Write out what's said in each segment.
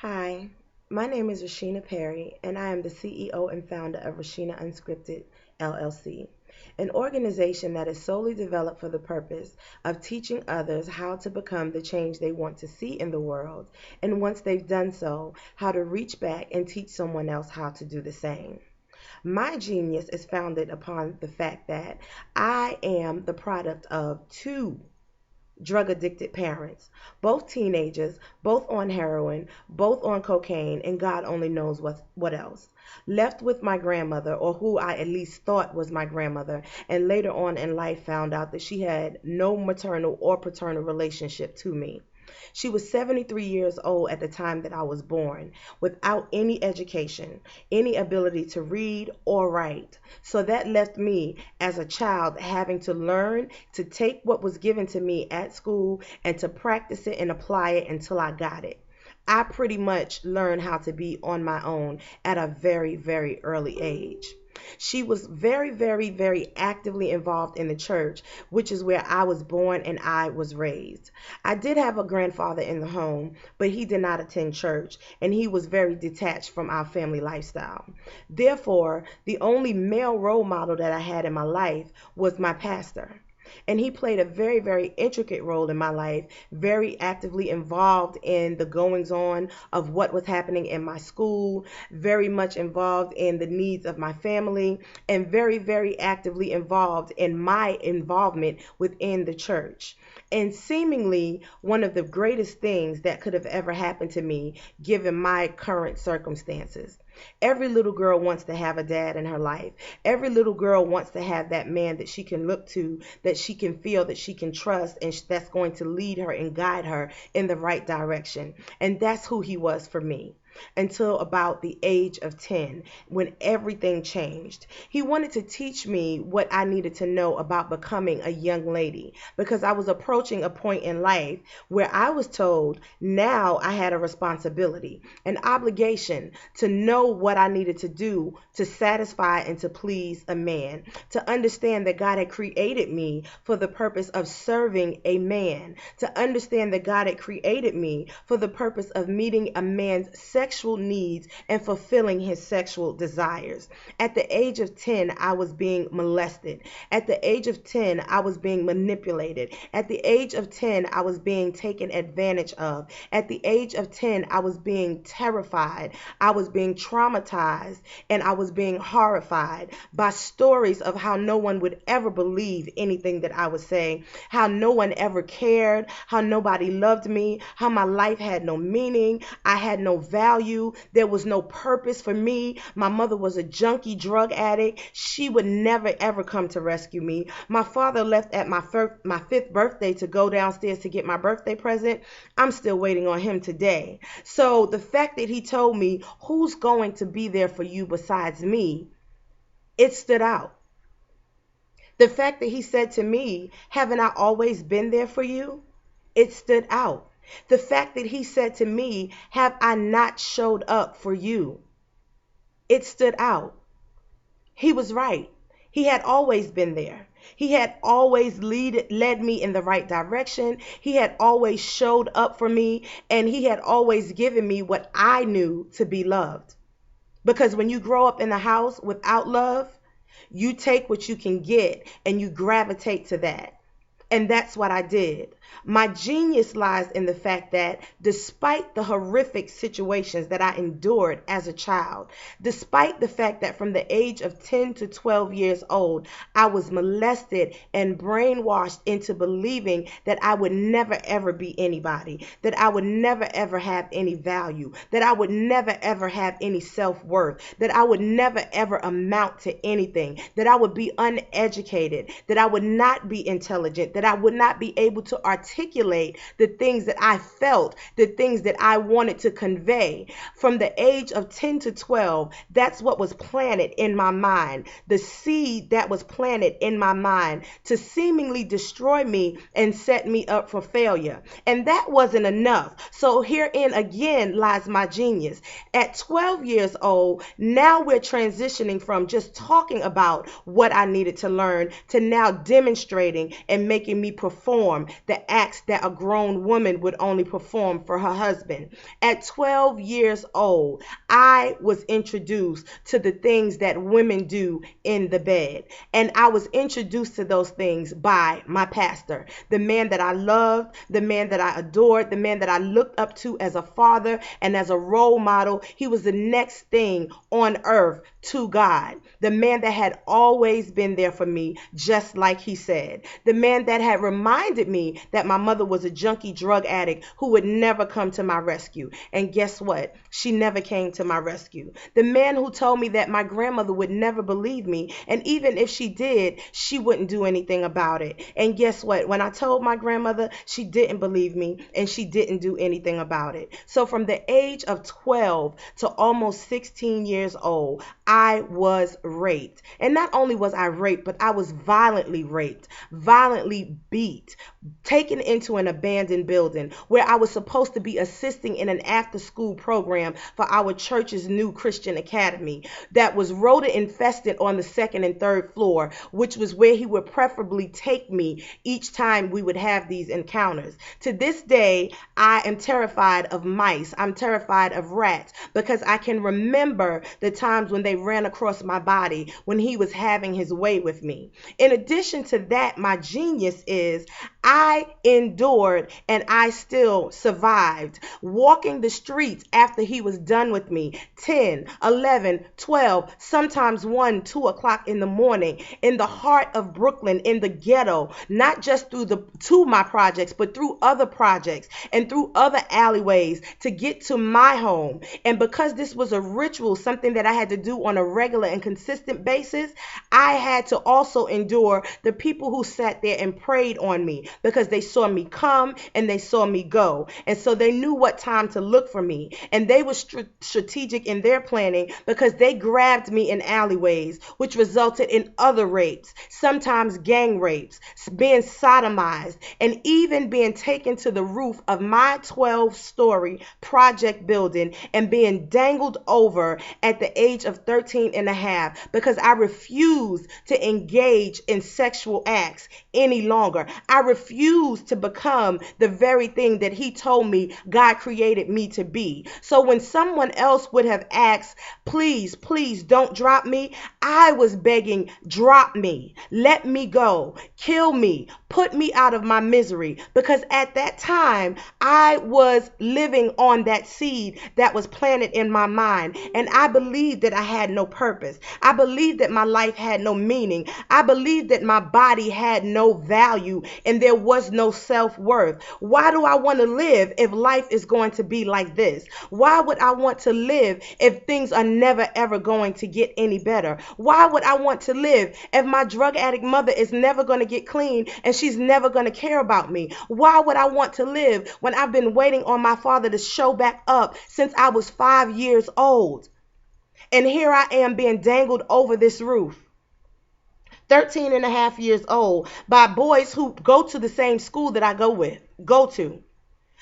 Hi, my name is Rasheena Perry, and I am the CEO and founder of Rasheena Unscripted LLC, an organization that is solely developed for the purpose of teaching others how to become the change they want to see in the world, and once they've done so, how to reach back and teach someone else how to do the same. My genius is founded upon the fact that I am the product of two drug addicted parents, both teenagers, both on heroin, both on cocaine, and God only knows what else. Left with my grandmother, or who I at least thought was my grandmother, and later on in life found out that she had no maternal or paternal relationship to me. She was 73 years old at the time that I was born, without any education, any ability to read or write. So that left me as a child having to learn to take what was given to me at school and to practice it and apply it until I got it. I pretty much learned how to be on my own at a very, very early age. She was very, very, very actively involved in the church, which is where I was born and I was raised. I did have a grandfather in the home, but he did not attend church and he was very detached from our family lifestyle. Therefore, the only male role model that I had in my life was my pastor. And he played a very, very intricate role in my life, very actively involved in the goings on of what was happening in my school, very much involved in the needs of my family, and very, very actively involved in my involvement within the church. And seemingly one of the greatest things that could have ever happened to me given my current circumstances. Every little girl wants to have a dad in her life. Every little girl wants to have that man that she can look to, that she can feel, that she can trust, and that's going to lead her and guide her in the right direction. And that's who he was for me until about the age of 10 when everything changed. He wanted to teach me what I needed to know about becoming a young lady because I was approaching a point in life where I was told now I had a responsibility, an obligation to know what I needed to do to satisfy and to please a man, to understand that God had created me for the purpose of serving a man, to understand that God had created me for the purpose of meeting a man's sexual needs and fulfilling his sexual desires. At the age of 10, I was being molested. At the age of 10, I was being manipulated. At the age of 10, I was being taken advantage of. At the age of 10, I was being terrified. I was being traumatized and I was being horrified by stories of how no one would ever believe anything that I was saying, how no one ever cared, how nobody loved me, how my life had no meaning, I had no value, there was no purpose for me. My mother was a junkie drug addict. She would never ever come to rescue me. My father left at my fifth birthday to go downstairs to get my birthday present. I'm still waiting on him today. So the fact that he told me who's going to be there for you besides me, it stood out. The fact that he said to me, haven't I always been there for you? It stood out. The fact that he said to me, have I not showed up for you? It stood out. He was right. He had always been there. He had always led me in the right direction. He had always showed up for me, and he had always given me what I knew to be loved. Because when you grow up in a house without love, you take what you can get and you gravitate to that. And that's what I did. My genius lies in the fact that despite the horrific situations that I endured as a child, despite the fact that from the age of 10 to 12 years old, I was molested and brainwashed into believing that I would never ever be anybody, that I would never ever have any value, that I would never ever have any self-worth, that I would never ever amount to anything, that I would be uneducated, that I would not be intelligent, that I would not be able to articulate the things that I felt, the things that I wanted to convey. From the age of 10 to 12, that's what was planted in my mind. The seed that was planted in my mind to seemingly destroy me and set me up for failure. And that wasn't enough. So herein again lies my genius. At 12 years old, now we're transitioning from just talking about what I needed to learn to now demonstrating and making making me perform the acts that a grown woman would only perform for her husband. At 12 years old, I was introduced to the things that women do in the bed. And I was introduced to those things by my pastor, the man that I loved, the man that I adored, the man that I looked up to as a father and as a role model. He was the next thing on earth to God, the man that had always been there for me, just like he said, the man that had reminded me that my mother was a junkie drug addict who would never come to my rescue. And guess what? She never came to my rescue. The man who told me that my grandmother would never believe me, and even if she did, she wouldn't do anything about it. And guess what? When I told my grandmother, she didn't believe me and she didn't do anything about it. So from the age of 12 to almost 16 years old, I was raped. And not only was I raped, but I was violently raped, violently beat, taken into an abandoned building where I was supposed to be assisting in an after-school program for our church's new Christian academy that was rodent infested on the second and third floor, which was where he would preferably take me each time we would have these encounters. To this day, I am terrified of mice. I'm terrified of rats because I can remember the times when they ran across my body when he was having his way with me. In addition to that, my genius is I endured and I still survived walking the streets after he was done with me 10, 11, 12, sometimes 1, 2 o'clock in the morning in the heart of Brooklyn, in the ghetto, not just to my projects, but through other projects and through other alleyways to get to my home. And because this was a ritual, something that I had to do on a regular and consistent basis, I had to also endure the people who sat there and prayed on me because they saw me come and they saw me go. And so they knew what time to look for me. And they were strategic in their planning because they grabbed me in alleyways, which resulted in other rapes, sometimes gang rapes, being sodomized, and even being taken to the roof of my 12-story project building and being dangled over at the age of 13 and a half because I refused to engage in sexual acts any longer. I refused to become the very thing that he told me God created me to be. So when someone else would have asked, please, please don't drop me, I was begging, drop me, let me go, kill me, put me out of my misery, because at that time I was living on that seed that was planted in my mind, and I believed that I had no purpose. I believed that my life had no meaning. I believed that my body had no value and there was no self-worth. Why do I want to live if life is going to be like this? Why would I want to live if things are never ever going to get any better? Why would I want to live if my drug addict mother is never going to get clean and she's never going to care about me? Why would I want to live when I've been waiting on my father to show back up since I was 5 years old? And here I am being dangled over this roof, 13 and a half years old, by boys who go to the same school that I go to.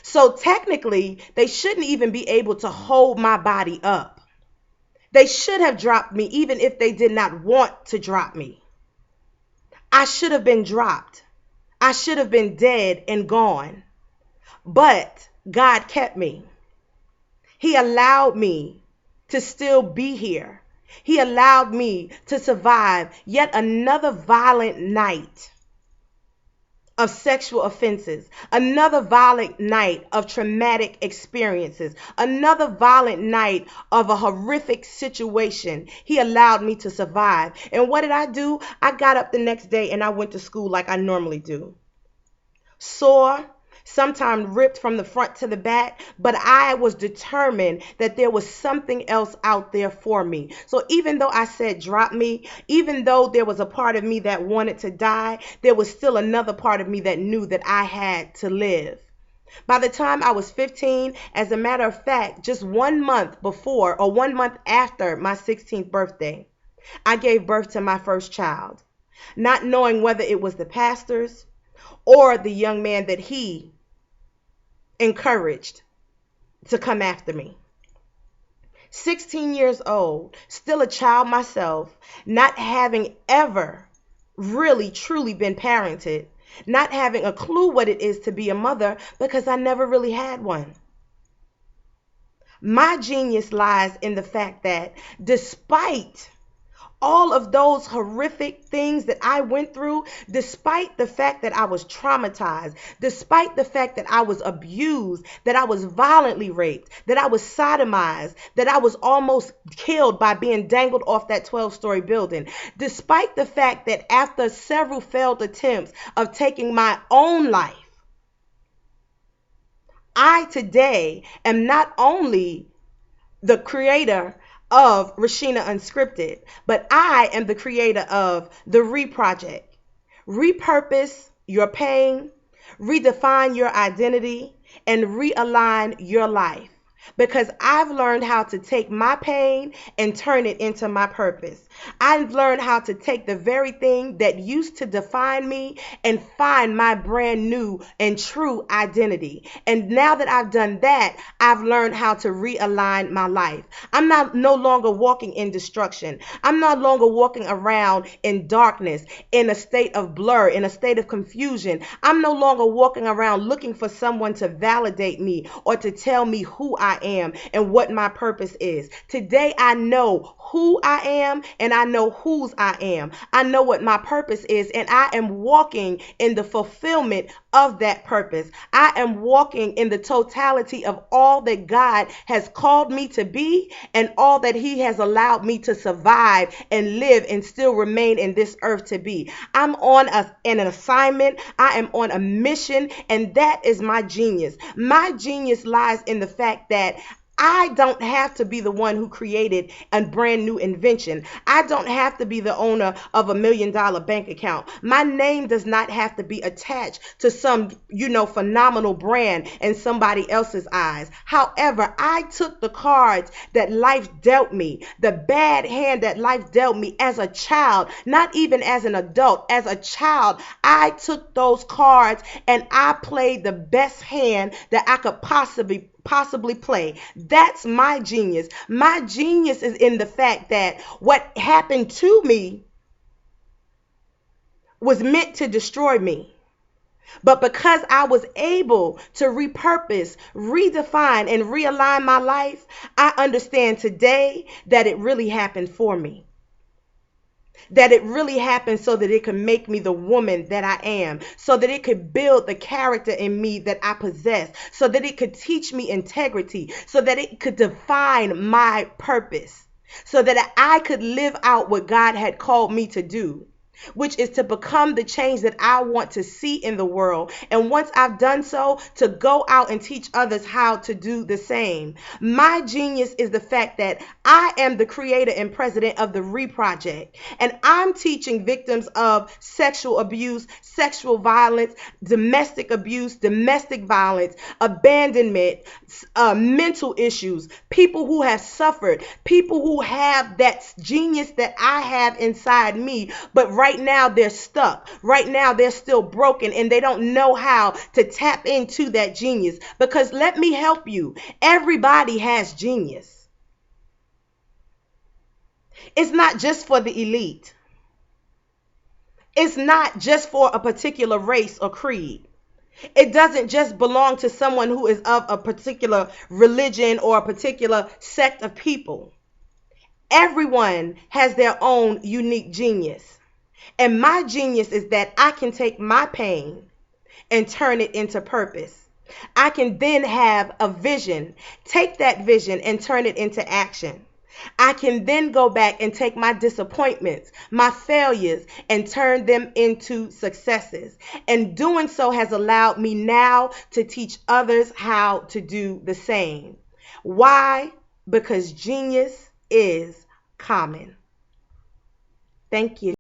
So technically, they shouldn't even be able to hold my body up. They should have dropped me even if they did not want to drop me. I should have been dropped. I should have been dead and gone. But God kept me. He allowed me to still be here. He allowed me to survive yet another violent night of sexual offenses, another violent night of traumatic experiences, another violent night of a horrific situation. He allowed me to survive. And what did I do? I got up the next day and I went to school like I normally do. Sore, sometimes ripped from the front to the back, but I was determined that there was something else out there for me. So even though I said drop me, even though there was a part of me that wanted to die, there was still another part of me that knew that I had to live. By the time I was 15, as a matter of fact, just 1 month before or 1 month after my 16th birthday, I gave birth to my first child, not knowing whether it was the pastor's or the young man that he encouraged to come after me. 16 years old, still a child myself, not having ever really truly been parented, not having a clue what it is to be a mother because I never really had one. My genius lies in the fact that despite all of those horrific things that I went through, despite the fact that I was traumatized, despite the fact that I was abused, that I was violently raped, that I was sodomized, that I was almost killed by being dangled off that 12-story building, despite the fact that after several failed attempts of taking my own life, I today am not only the creator of Rasheena Unscripted, but I am the creator of the Project. Repurpose your pain, redefine your identity, and realign your life. Because I've learned how to take my pain and turn it into my purpose. I've learned how to take the very thing that used to define me and find my brand new and true identity. And now that I've done that, I've learned how to realign my life. I'm no longer walking in destruction. I'm no longer walking around in darkness, in a state of blur, in a state of confusion. I'm no longer walking around looking for someone to validate me or to tell me who I am and what my purpose is. Today, I know who I am and I know whose I am. I know what my purpose is, and I am walking in the fulfillment of that purpose. I am walking in the totality of all that God has called me to be and all that He has allowed me to survive and live and still remain in this earth to be. I'm on an assignment. I am on a mission, and that is my genius. My genius lies in the fact that I don't have to be the one who created a brand new invention. I don't have to be the owner of $1 million bank account. My name does not have to be attached to some, phenomenal brand in somebody else's eyes. However, I took the cards that life dealt me, the bad hand that life dealt me as a child, not even as an adult, as a child. I took those cards and I played the best hand that I could possibly play. That's my genius. My genius is in the fact that what happened to me was meant to destroy me. But because I was able to repurpose, redefine, and realign my life, I understand today that it really happened for me. That it really happened so that it could make me the woman that I am, so that it could build the character in me that I possess, so that it could teach me integrity, so that it could define my purpose, so that I could live out what God had called me to do, which is to become the change that I want to see in the world. And once I've done so, to go out and teach others how to do the same. My genius is the fact that I am the creator and president of the Project, and I'm teaching victims of sexual abuse, sexual violence, domestic abuse, domestic violence, abandonment, mental issues, people who have suffered, people who have that genius that I have inside me, but right now they're stuck. Right now they're still broken and they don't know how to tap into that genius. Because let me help you. Everybody has genius. It's not just for the elite. It's not just for a particular race or creed. It doesn't just belong to someone who is of a particular religion or a particular sect of people. Everyone has their own unique genius. And my genius is that I can take my pain and turn it into purpose. I can then have a vision, take that vision and turn it into action. I can then go back and take my disappointments, my failures, and turn them into successes. And doing so has allowed me now to teach others how to do the same. Why? Because genius is common. Thank you.